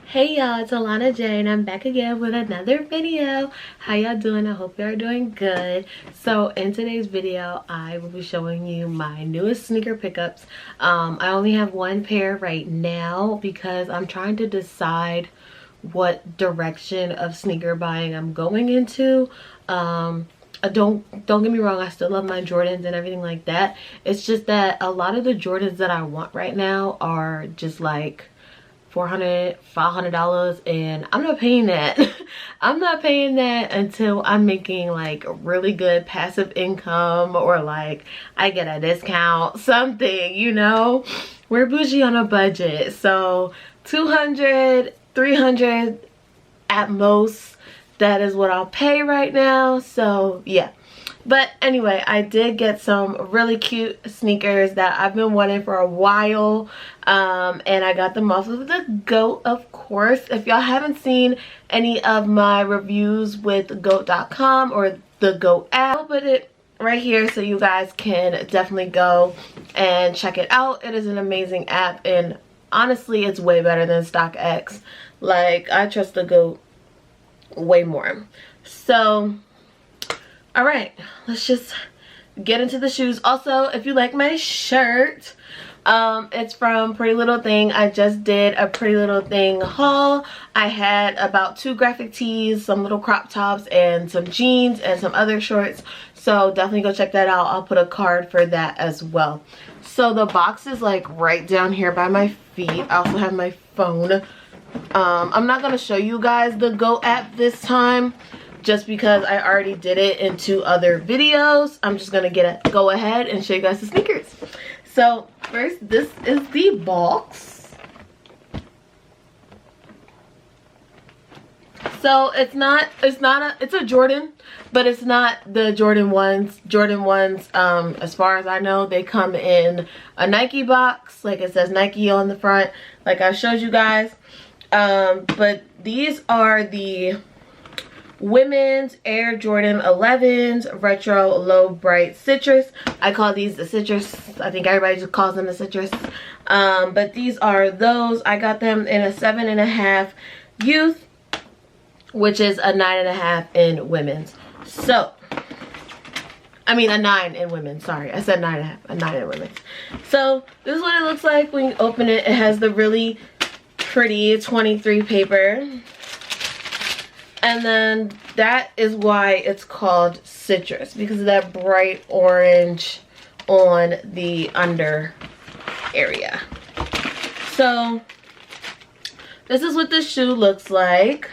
Hey y'all, it's Alana J and I'm back again with another video. How y'all doing? I hope y'all are doing good. So in today's video, I will be showing you my newest sneaker pickups. I only have one pair right now because I'm trying to decide what direction of sneaker buying I'm going into. Don't get me wrong, I still love my Jordans and everything like that. It's just that a lot of the Jordans that I want right now are just like $400-$500, and I'm not paying that. I'm not paying that until I'm making like really good passive income, or like I get a discount, something, you know. We're bougie on a budget, so 200, 300 at most, that is what I'll pay right now. So yeah. But anyway, I did get some really cute sneakers that I've been wanting for a while. And I got them off of the GOAT, of course. If y'all haven't seen any of my reviews with GOAT.com or the GOAT app, I'll put it right here so you guys can definitely go and check it out. It is an amazing app, and honestly, it's way better than StockX. Like, I trust the GOAT way more. So all right, let's just get into the shoes. Also, if you like my shirt, it's from Pretty Little Thing. I just did a Pretty Little Thing haul. I had about 2 graphic tees, some little crop tops, and some jeans and some other shorts. So definitely go check that out. I'll put a card for that as well. So the box is like right down here by my feet. I also have my phone. I'm not going to show you guys the GOAT app this time, just because I already did it in 2 other videos. I'm just gonna go ahead and show you guys the sneakers. So first, this is the box. So it's a Jordan, but it's not the Jordan ones. As far as I know, they come in a Nike box, like it says Nike on the front, like I showed you guys. But these are the women's Air Jordan 11s retro low bright citrus. I call these the citrus. I think everybody just calls them the citrus. But these are those. I got them in a 7.5 youth, which is a 9.5 in women's. So I mean a 9 in women's, sorry, I said 9.5, a 9 in women's. So this is what it looks like when you open it. It has the really pretty 23 paper. And then that is why it's called citrus, because of that bright orange on the under area. So this is what the shoe looks like.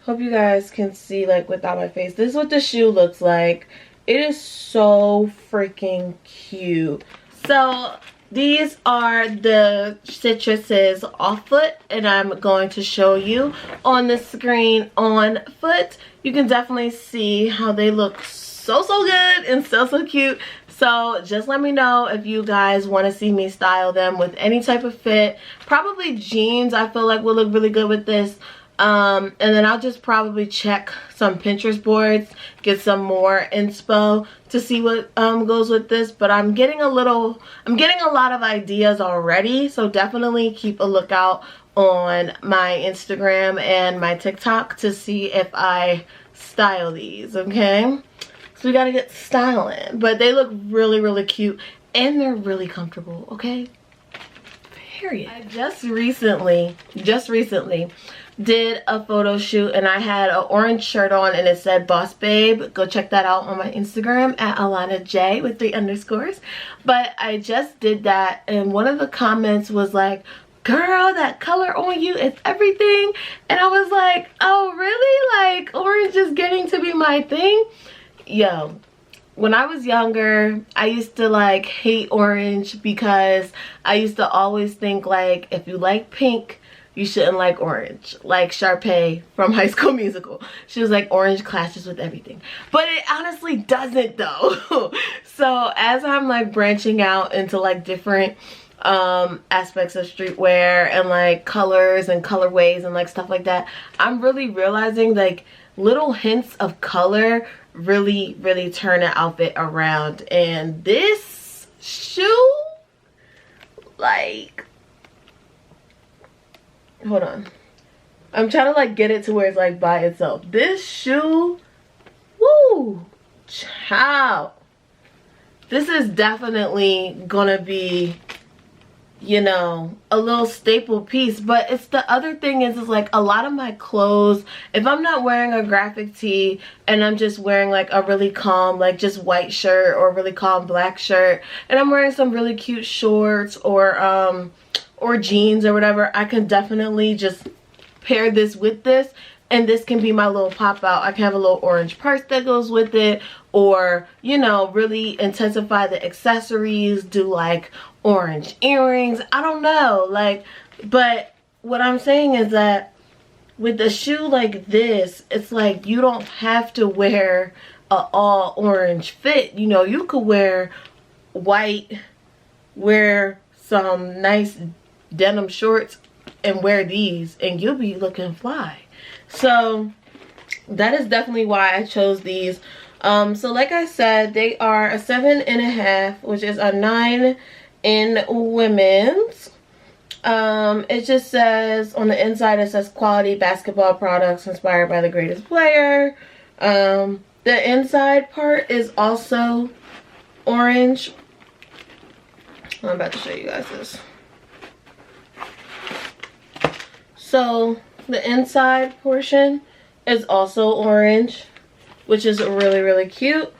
Hope you guys can see like without my face. This is what the shoe looks like. It is so freaking cute. So these are the citruses off foot, and I'm going to show you on the screen on foot. You can definitely see how they look so good and so cute. So just let me know if you guys want to see me style them with any type of fit. Probably jeans I feel like will look really good with this. And then I'll just probably check some Pinterest boards, get some more inspo to see what goes with this. But I'm getting a lot of ideas already, so definitely keep a lookout on my Instagram and my TikTok to see if I style these, okay? So we gotta get styling, but they look really cute and they're really comfortable, okay? Period. I just recently did a photo shoot, and I had an orange shirt on and it said Boss Babe. Go check that out on my Instagram at Alana J with 3 underscores. But I just did that, and one of the comments was like, girl, that color on you is everything. And I was like, oh really? Like, orange is getting to be my thing? Yo, when I was younger, I used to like hate orange because I used to always think like, if you like pink, you shouldn't like orange. Like Sharpay from High School Musical. She was like, orange clashes with everything. But it honestly doesn't though. So as I'm like branching out into like different aspects of streetwear and like colors and colorways and like stuff like that, I'm really realizing like little hints of color really turn an outfit around. And this shoe, like, hold on, I'm trying to like get it to where it's like by itself. This shoe, woo, child. This is definitely gonna be, you know, a little staple piece. But it's the other thing is like a lot of my clothes, if I'm not wearing a graphic tee and I'm just wearing like a really calm like just white shirt or a really calm black shirt, and I'm wearing some really cute shorts or jeans or whatever, I can definitely just pair this with this, and this can be my little pop out. I can have a little orange purse that goes with it, or, you know, really intensify the accessories, do like orange earrings. I don't know, like, but what I'm saying is that with a shoe like this, it's like you don't have to wear a all orange fit. You know, you could wear white, wear some nice denim shorts, and wear these, and you'll be looking fly. So that is definitely why I chose these. So like I said, they are a 7.5, which is a 9 in women's. It just says on the inside, it says quality basketball products inspired by the greatest player. The inside part is also orange. I'm about to show you guys this. So the inside portion is also orange, which is really, really cute.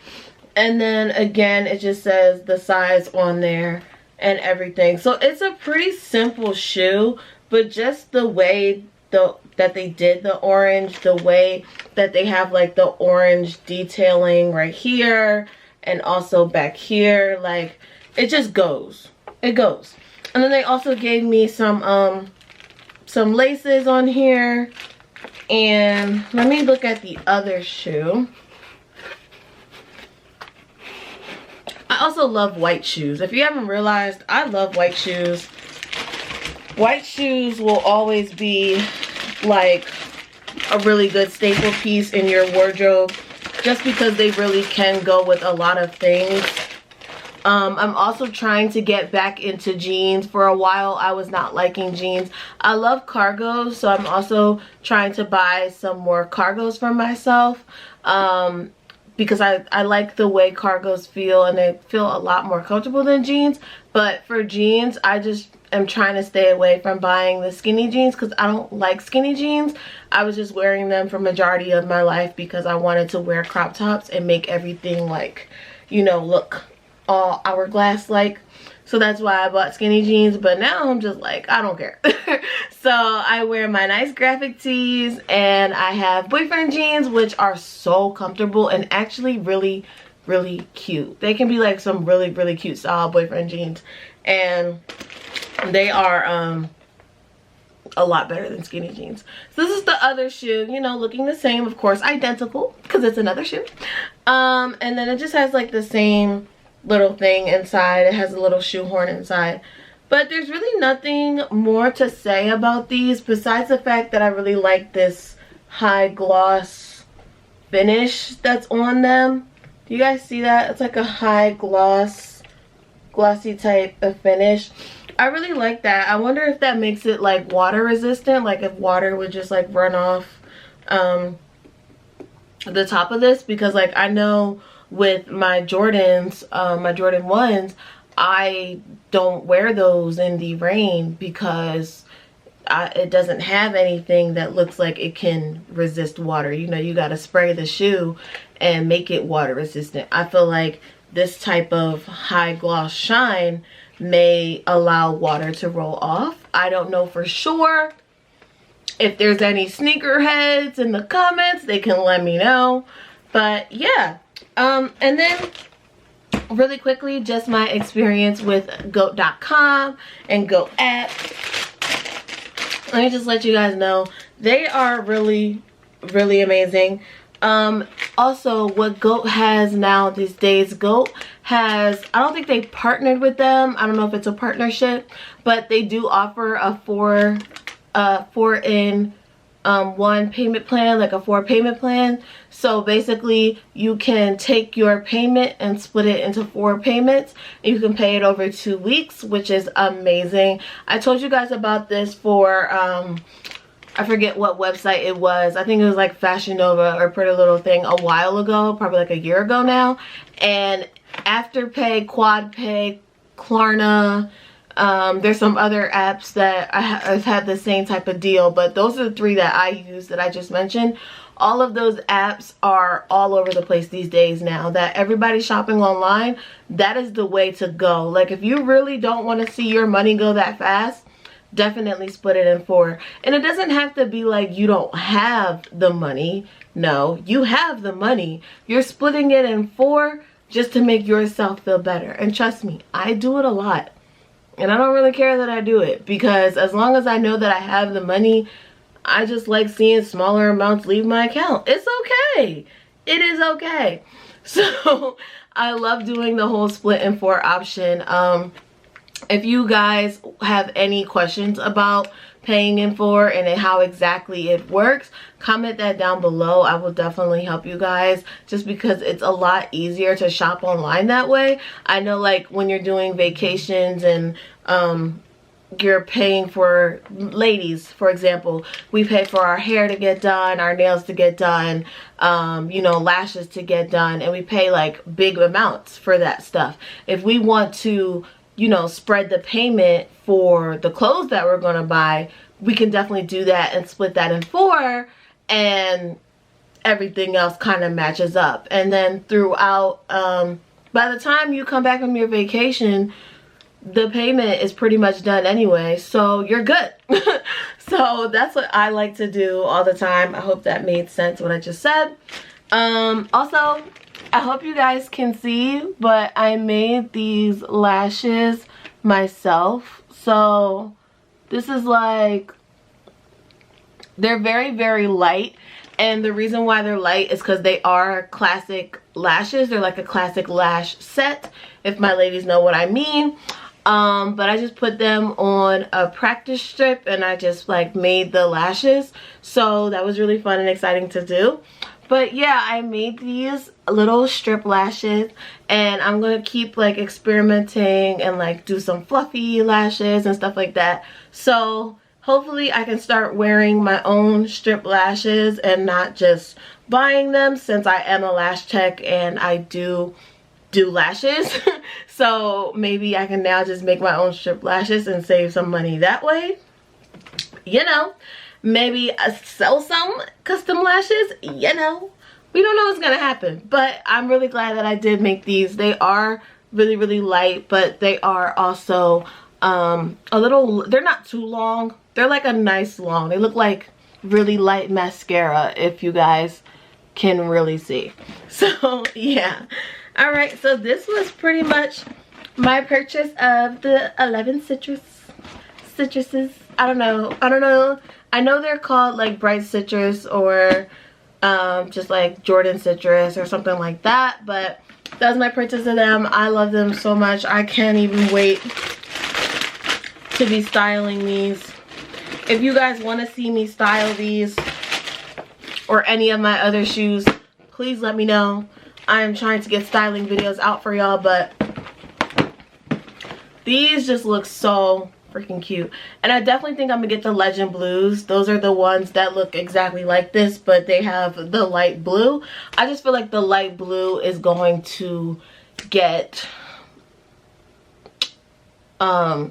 And then again, it just says the size on there and everything. So it's a pretty simple shoe, but just the way that they did the orange, the way that they have like the orange detailing right here and also back here, like it just goes. It goes. And then they also gave me some laces on here. And let me look at the other shoe. I also love white shoes. If you haven't realized, I love white shoes. White shoes will always be like a really good staple piece in your wardrobe, just because they really can go with a lot of things. I'm also trying to get back into jeans. For a while I was not liking jeans. I love cargos, so I'm also trying to buy some more cargos for myself, because I like the way cargos feel, and they feel a lot more comfortable than jeans. But for jeans, I just am trying to stay away from buying the skinny jeans because I don't like skinny jeans. I was just wearing them for majority of my life because I wanted to wear crop tops and make everything like, you know, look all hourglass like. So that's why I bought skinny jeans. But now I'm just like, I don't care. So I wear my nice graphic tees, and I have boyfriend jeans, which are so comfortable and actually really, really cute. They can be like some really, really cute style boyfriend jeans, and they are a lot better than skinny jeans. So this is the other shoe, you know, looking the same, of course, identical because it's another shoe. And then it just has like the same little thing inside. It has a little shoehorn inside, but there's really nothing more to say about these besides the fact that I really like this high gloss finish that's on them. Do you guys see that? It's like a high glossy type of finish. I really like that. I wonder if that makes it like water resistant, like if water would just like run off the top of this, because like I know with my Jordans, my Jordan 1s, I don't wear those in the rain because it doesn't have anything that looks like it can resist water. You know, you got to spray the shoe and make it water resistant. I feel like this type of high gloss shine may allow water to roll off. I don't know for sure. If there's any sneakerheads in the comments, they can let me know. But yeah. And then really quickly, just my experience with goat.com and goat app. Let me just let you guys know, they are really, really amazing. Also, what GOAT has now these days, GOAT has, I don't think they partnered with them. I don't know if it's a partnership, but they do offer a 4-in-1 payment plan, like a 4-payment plan. So basically you can take your payment and split it into 4 payments. You can pay it over 2 weeks, which is amazing. I told you guys about this for I forget what website it was. I think it was like Fashion Nova or Pretty Little Thing a while ago, probably like a year ago now. And Afterpay, QuadPay, Klarna, there's some other apps that I've had the same type of deal, but those are the 3 that I use that I just mentioned. All of those apps are all over the place these days now, that everybody's shopping online. That is the way to go. Like, if you really don't want to see your money go that fast, definitely split it in 4. And it doesn't have to be like you don't have the money. No, you have the money. You're splitting it in 4 just to make yourself feel better. And trust me, I do it a lot. And I don't really care that I do it, because as long as I know that I have the money, I just like seeing smaller amounts leave my account. It's okay. It is okay. So I love doing the whole split in 4 option. If you guys have any questions about paying in 4 and how exactly it works, comment that down below. I will definitely help you guys, just because it's a lot easier to shop online that way. I know, like, when you're doing vacations and you're paying for, ladies for example, we pay for our hair to get done, our nails to get done, you know, lashes to get done, and we pay like big amounts for that stuff. If we want to, you know, spread the payment for the clothes that we're gonna buy, we can definitely do that and split that in 4, and everything else kind of matches up. And then throughout, by the time you come back from your vacation, the payment is pretty much done anyway, so you're good. So that's what I like to do all the time. I hope that made sense what I just said. Also, I hope you guys can see, but I made these lashes myself. So this is like, they're very, very light. And the reason why they're light is because they are classic lashes. They're like a classic lash set, if my ladies know what I mean. But I just put them on a practice strip and I just like made the lashes. So that was really fun and exciting to do. But yeah, I made these little strip lashes, and I'm gonna keep like experimenting and like do some fluffy lashes and stuff like that. So hopefully I can start wearing my own strip lashes and not just buying them, since I am a lash tech and I do lashes. So maybe I can now just make my own strip lashes and save some money that way. You know, maybe sell some custom lashes. You know, we don't know what's gonna happen, but I'm really glad that I did make these. They are really, really light, but they are also a little, they're not too long. They're like a nice long. They look like really light mascara, if you guys can really see. So yeah. All right, so this was pretty much my purchase of the 11 citruses. I don't know. I know they're called like bright citrus or just like Jordan citrus or something like that, but that was my purchase of them. I love them so much. I can't even wait to be styling these. If you guys want to see me style these or any of my other shoes, please let me know. I am trying to get styling videos out for y'all, but these just look so freaking cute. And I definitely think I'm gonna get the Legend Blues. Those are the ones that look exactly like this, but they have the light blue. I just feel like the light blue is going to get a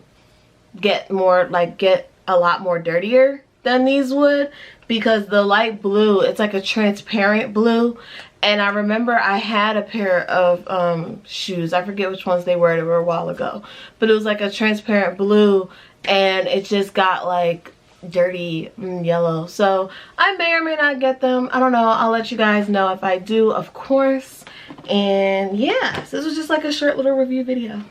lot more dirtier than these would, because the light blue, it's like a transparent blue. And I remember I had a pair of shoes. I forget which ones they were. They were a while ago. But it was like a transparent blue. And it just got like dirty yellow. So I may or may not get them. I don't know. I'll let you guys know if I do, of course. And yeah, so this was just like a short little review video.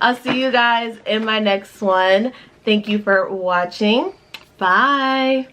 I'll see you guys in my next one. Thank you for watching. Bye.